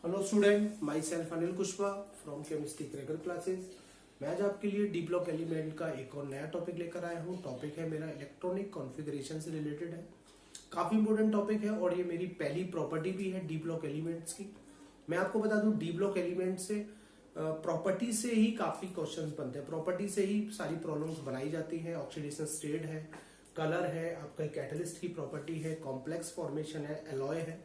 Hello student, myself Anil Kushwaha from chemistry cracker classes. मैं आज आपके लिए डी ब्लॉक एलिमेंट का एक और नया टॉपिक लेकर आया हूँ। टॉपिक है मेरा इलेक्ट्रॉनिक कॉन्फ़िगरेशन से रिलेटेड है। काफी इंपोर्टेंट टॉपिक है और ये मेरी पहली प्रॉपर्टी भी है डी ब्लॉक एलिमेंट्स की। मैं आपको बता दूं, डी ब्लॉक एलिमेंट से प्रॉपर्टी से ही काफी क्वेश्चंस बनते हैं, प्रॉपर्टी से ही सारी प्रॉब्लम्स बनाई जाती हैं। ऑक्सीडेशन स्टेट है, कलर है, आपका कैटलिस्ट की प्रॉपर्टी है, कॉम्प्लेक्स फॉर्मेशन है, एलॉय है,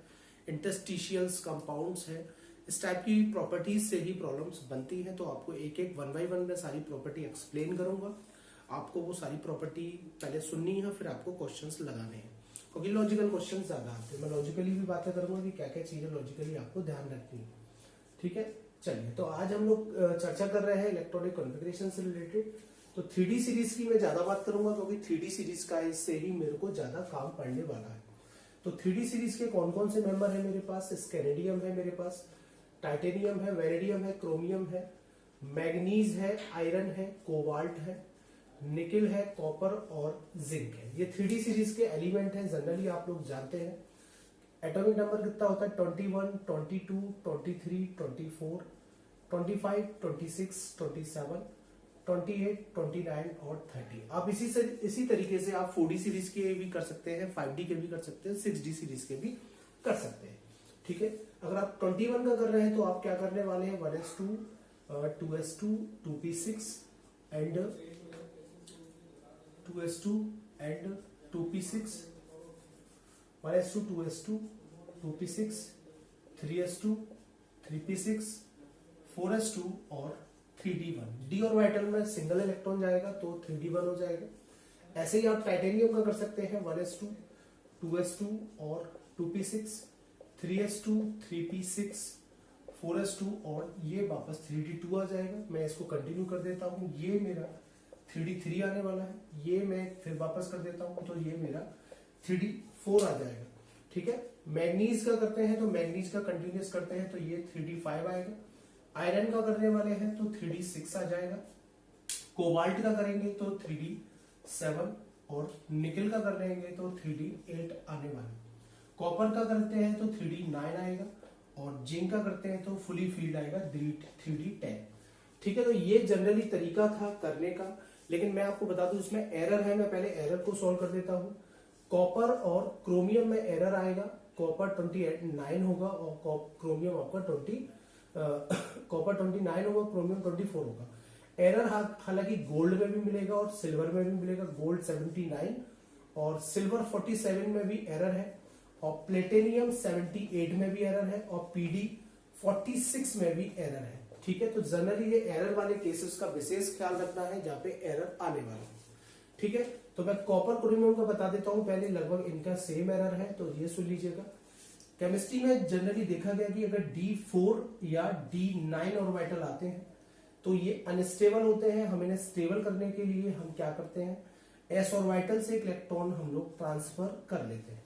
इंटरस्टिशियल्स कंपाउंड्स है। इस टाइप की प्रॉपर्टीज से ही प्रॉब्लम्स बनती हैं। तो आपको एक एक वन बाय वन में सारी प्रॉपर्टी एक्सप्लेन करूंगा। आपको वो सारी प्रॉपर्टी पहले सुननी है, फिर आपको क्वेश्चंस लगाने हैं, क्योंकि लॉजिकल क्वेश्चंस ज्यादा आते हैं। मैं लॉजिकली भी बातें करूंगा कि क्या क्या चीजें लॉजिकली आपको ध्यान रखनी है। ठीक है, चलिए। तो आज हम लोग चर्चा कर रहे हैं इलेक्ट्रॉनिक कॉन्फ़िगरेशन से रिलेटेड। तो 3D सीरीज की मैं ज्यादा बात करूंगा, क्योंकि 3D सीरीज का इससे ही मेरे को ज्यादा काम पड़ने वाला है। तो 3D सीरीज के कौन कौन से मेंबर है मेरे पास? स्कैनेडियम है मेरे पास, टाइटेनियम है, वेनेडियम है, क्रोमियम है, मैग्नीज है, आयरन है, कोबाल्ट है, निकिल है, कॉपर और जिंक है। ये 3D सीरीज के एलिमेंट हैं। जनरली आप लोग जानते हैं एटॉमिक नंबर कितना होता है? 21, 22, 23, 24, 25, 26, 27, 28, 29 और 30। आप इसी तरीके से आप 4D सीरीज के भी कर सकते हैं, 5D के भी कर सकते हैं, 6D सीरीज के भी कर सकते हैं। ठीक है, अगर आप 21 का कर रहे हैं तो आप क्या करने वाले हैं? 1s2, 2s2, 2p6 and 2s2 and 2p6, 1s2, 2s2, 2p6, 3s2, 3p6, 4s2 और 3d1। d ऑर्बिटल में सिंगल इलेक्ट्रॉन जाएगा तो 3d1 हो जाएगा। ऐसे ही आप टाइटेनियम का कर सकते हैं, 1s2, 2s2 और 2p6, 3s2, 3p6, 4s2 और ये वापस 3d2 आ जाएगा। मैं इसको कंटिन्यू कर देता हूं, ये मेरा 3d3 आने वाला है, ये मैं फिर वापस कर देता हूं तो ये मेरा 3d4 आ जाएगा। ठीक है, मैग्नीज का करते हैं तो मैग्नीज का कंटिन्यूस करते हैं तो ये 3d5 आएगा। आयरन का करने वाले हैं तो 3d6 आ जाएगा। कोबाल्ट का करेंगे तो 3d7 और निकिल का कर लेंगे तो 3d8 आने वाला। कॉपर का करते हैं तो 3d9 आएगा और जिंक का करते हैं तो फुली फील्ड आएगा 3d10। ठीक है, तो ये जनरली तरीका था करने का, लेकिन मैं आपको बता दूं इसमें एरर है। मैं पहले एरर को सॉल्व कर देता हूं। कॉपर और क्रोमियम में एरर आएगा। कॉपर 29 होगा और क्रोमियम आपका 29 होगा, क्रोमियम 24 होगा। एरर हालांकि गोल्ड में भी मिलेगा और सिल्वर में भी मिलेगा। गोल्ड 79 और सिल्वर 47 में भी एरर है और प्लेटिनियम 78 में भी एरर है और पीडी 46 में भी एरर है। ठीक है, तो जनरली ये एरर वाले केसेस का विशेष ख्याल रखना है जहां पे एरर आने वाला है। ठीक है, तो मैं कॉपर क्रोमियम का बता देता हूं पहले। लगभग इनका सेम एरर है, तो ये सुन लीजिएगा। केमिस्ट्री में जनरली देखा गया कि अगर D4 या D9 ऑर्बिटल आते हैं तो ये अनस्टेबल होते हैं। हम इन्हें स्टेबल करने के लिए हम क्या करते हैं? s ऑर्बिटल से एक इलेक्ट्रॉन हम लोग ट्रांसफर कर लेते हैं।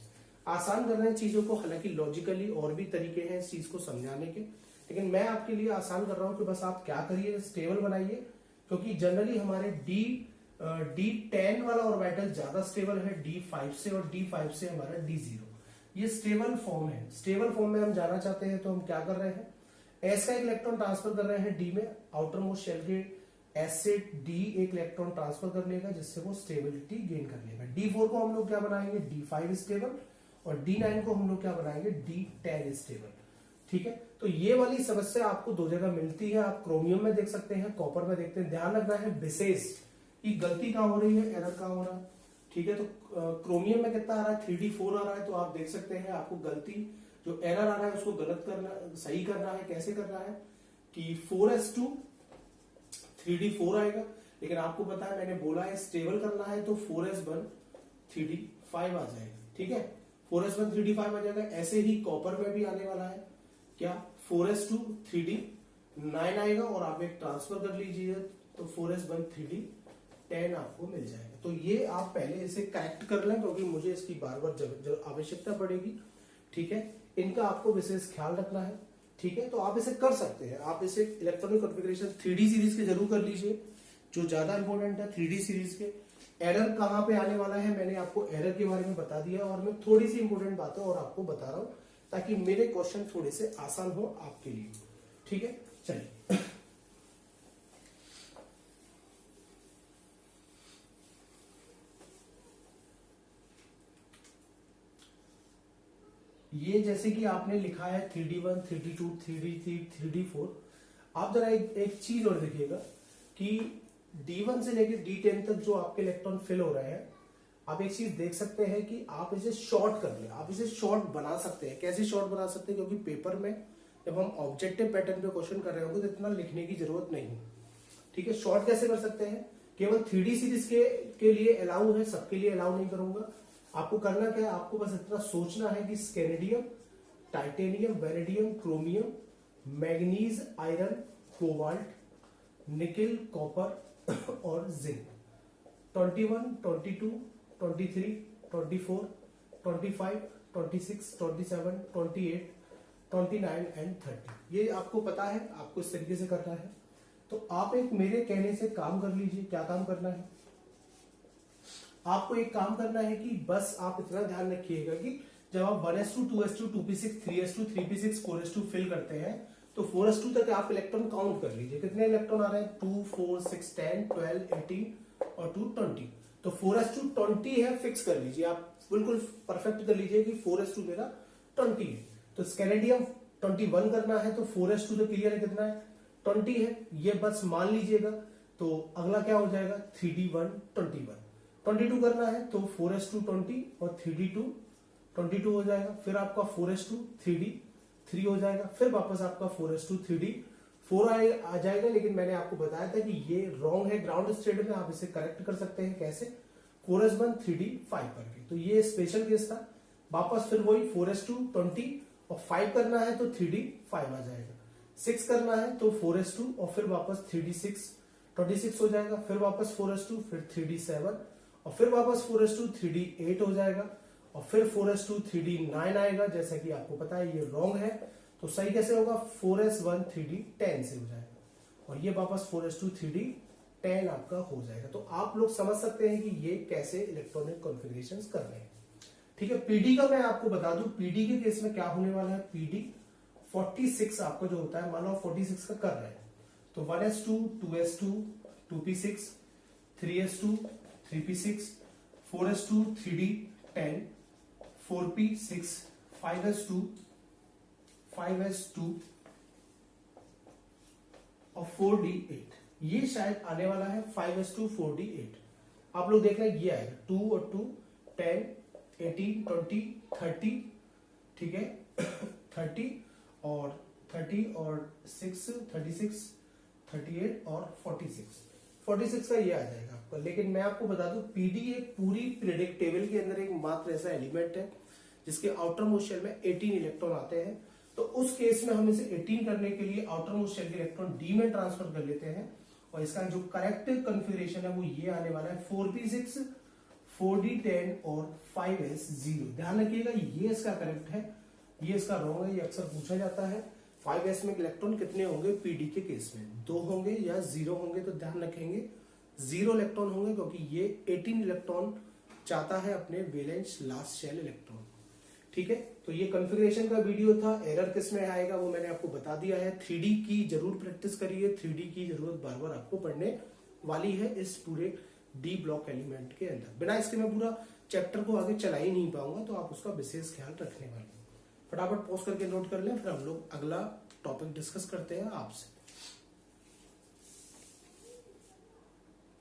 आसान कर रहे हैं चीजों को, हालांकि लॉजिकली और भी तरीके हैं इस चीज को समझाने के, लेकिन मैं आपके लिए आसान कर रहा हूं कि बस आप क्या करिए, स्टेबल बनाइए। क्योंकि जनरली हमारे D10 वाला ऑर्बिटल ज्यादा स्टेबल है D5 से, और D5 से हमारा D0। ये स्टेबल फॉर्म है। स्टेबल फॉर्म में हम जाना चाहते हैं तो हम क्या कर रहे हैं? S का एक इलेक्ट्रॉन ट्रांसफर कर रहे हैं D में। आउटर मोस्ट शेल के S से D एक इलेक्ट्रॉन ट्रांसफर कर लेगा, जिससे वो स्टेबिलिटी गेन कर लेगा। D4 को हम लोग क्या बनाएंगे? D5 स्टेबल, और D9 को हम लोग क्या बनाएंगे? D10 stable. ठीक है, तो ये वाली समस्या आपको दो जगह मिलती है। आप क्रोमियम में देख सकते हैं, कॉपर में देखते हैं। ध्यान रखना है विशेष कि गलती कहां हो रही है, एरर कहां हो रहा है। ठीक है, तो क्रोमियम में कितना आ रहा है? 3d4 आ रहा है। तो आप देख सकते हैं आपको गलती जो एरर आ रहा है उसको गलत करना, सही करना है। कैसे करना है कि 4s2 3d4 आएगा, लेकिन आपको पता है मैंने बोला है स्टेबल करना है तो 4s1 3d5 आ जाएगा। ठीक है, 4s1 3d5 आ जाएगा। ऐसे ही कॉपर में भी आने वाला है क्या? 4s2 3d9 आएगा और आप एक ट्रांसफर कर लीजिए तो 4s1 3d10 आपको मिल जाएगा। तो ये आप पहले इसे करेक्ट कर लें, क्योंकि मुझे इसकी बार बार आवश्यकता पड़ेगी। ठीक है, इनका आपको विशेष ख्याल रखना है। ठीक है, तो आप इसे कर सकते हैं। आप इसे इलेक्ट्रॉनिक कॉन्फ़िगरेशन 3D सीरीज के जरूर कर लीजिए, जो ज्यादा इंपॉर्टेंट है 3D सीरीज के। एरर कहां पे आने वाला है मैंने आपको एरर के बारे में बता दिया, और मैं थोड़ी सी इंपॉर्टेंट बातें और आपको बता रहा हूं ताकि मेरे क्वेश्चन थोड़े से आसान हो आपके लिए। ठीक है, चलिए। ये जैसे कि आपने लिखा है 3D1, 3D2, 3D3, 3D4। आप जरा एक चीज और देखिएगा कि D1 से लेकर D10 तक जो आपके इलेक्ट्रॉन फिल हो रहे हैं, आप एक चीज देख सकते हैं कि आप इसे शॉर्ट कर ले, आप इसे शॉर्ट बना सकते हैं। कैसे शॉर्ट बना सकते हैं? क्योंकि पेपर में जब हम ऑब्जेक्टिव पैटर्न पे क्वेश्चन कर रहे होंगे तो इतना लिखने की जरूरत नहीं है। ठीक है, शॉर्ट कैसे कर सकते हैं? केवल 3D सीरीज के लिए अलाउ है, सबके लिए अलाउ नहीं करूंगा। आपको करना क्या है? आपको बस इतना सोचना है कि scandium, titanium, vanadium, chromium, manganese, iron, cobalt, nickel, copper और जिंक 21, 22, 23, 24, 25, 26, 27, 28, 29 एंड 30। ये आपको पता है, आपको इस तरीके से करना है। तो आप एक मेरे कहने से काम कर लीजिए। क्या काम करना है? आपको एक काम करना है कि बस आप इतना ध्यान रखिएगा कि जब आप 1s2, 2s2, 2p6, 3s2, 3p6, 4s2 fill करते हैं तो 4s2 तक आप इलेक्ट्रॉन काउंट कर लीजिए। कितने इलेक्ट्रॉन आ रहे हैं? 2, 4, 6, 10, 12, 18 और 2, 20। तो 4s2 20 है, फिक्स कर लीजिए आप, बिल्कुल परफेक्ट कर लीजिए कि 4s2 मेरा 20 है। तो स्केनेडियम 21 करना है तो 4s2 तो क्लियर है कितना है? 20 है, ये बस मान लीजिएगा। तो अगला क्या हो जाएगा? 3d1 21। 22 करना है तो 4s2 20 और 3d2 22 हो जाएगा। फिर आपका 4s2 3d 3 हो जाएगा। फिर वापस आपका 4s2 3d 4 आ जाएगा। लेकिन मैंने आपको बताया था कि ये रॉन्ग है ग्राउंड स्टेट में, आप इसे करेक्ट कर सकते हैं। कैसे? 4s1 3d 5 करके। तो ये स्पेशल केस था। वापस फिर वही 4s2 20 और 5 करना है तो 3d 5 आ जाएगा। 6 करना है तो 4s2 और फिर वापस 3d 6 26 हो जाएगा। फिर वापस 4s2, फिर 3d 7 और फिर वापस 4s2 3d 8 हो जाएगा। और फिर 4s2 3d 9 आएगा। जैसा कि आपको पता है ये रॉन्ग है, तो सही कैसे होगा? 4s1 3d 10 से हो जाएगा और ये वापस 4s2 3d 10 आपका हो जाएगा। तो आप लोग समझ सकते हैं कि ये कैसे इलेक्ट्रॉनिक कॉन्फ़िगरेशन कर रहे हैं। ठीक है, पीडी का मैं आपको बता दूं, पीडी के केस में क्या होने वाला है? पीडी 46 आपका जो होता है, मान लो 46 का कर रहे हैं तो 1s2, 2s2, 2p6, 3s2, 3p6, 4s2 3d 10, 4p6, 5s2, 5s2 और 4d 8। ये शायद आने वाला है 5s2 4d 8। आप लोग देख रहे हैं ये आएगा 2 और 2 10, 18, 20, 30। ठीक है 30 और 30 और 6 36, 38 और 46 का ये आ जाएगा आपका। लेकिन मैं आपको बता दूं पीडी एक पूरी पीरियोडिक टेबल के अंदर एक मात्र ऐसा एलिमेंट है जिसके आउटर मोस्ट शेल में 18 इलेक्ट्रॉन आते हैं। तो उस केस में हम इसे 18 करने के लिए आउटर मोस्ट शेल के इलेक्ट्रॉन डी में ट्रांसफर कर लेते हैं और इसका जो करेक्ट कॉन्फ़िगरेशन है वो ये आने वाला है 4p6, 4d 10 और 5s0। ध्यान रखिएगा ये इसका करेक्ट है, ये इसका रॉन्ग है। ये अक्सर पूछा जाता है 5s में इलेक्ट्रॉन कितने होंगे पीडी के केस में, 2 होंगे या 0 होंगे? तो ध्यान रखेंगे 0 इलेक्ट्रॉन होंगे क्योंकि ये 18 इलेक्ट्रॉन चाहता है अपने वैलेंस लास्ट शेल इलेक्ट्रॉन। ठीक है, तो ये कॉन्फ़िगरेशन का वीडियो था। एरर किस में आएगा वो मैंने आपको बता दिया है। 3D की जरूर प्रैक्टिस करिए, 3D की जरूरत बार बार आपको पढ़ने वाली है इस पूरे डी ब्लॉक एलिमेंट के अंदर। बिना इसके मैं पूरा चैप्टर को आगे चला ही नहीं पाऊंगा, तो आप उसका विशेष ख्याल रखने वाले। फटाफट पॉज करके नोट कर लें, फिर हम लोग अगला टॉपिक डिस्कस करते हैं आपसे।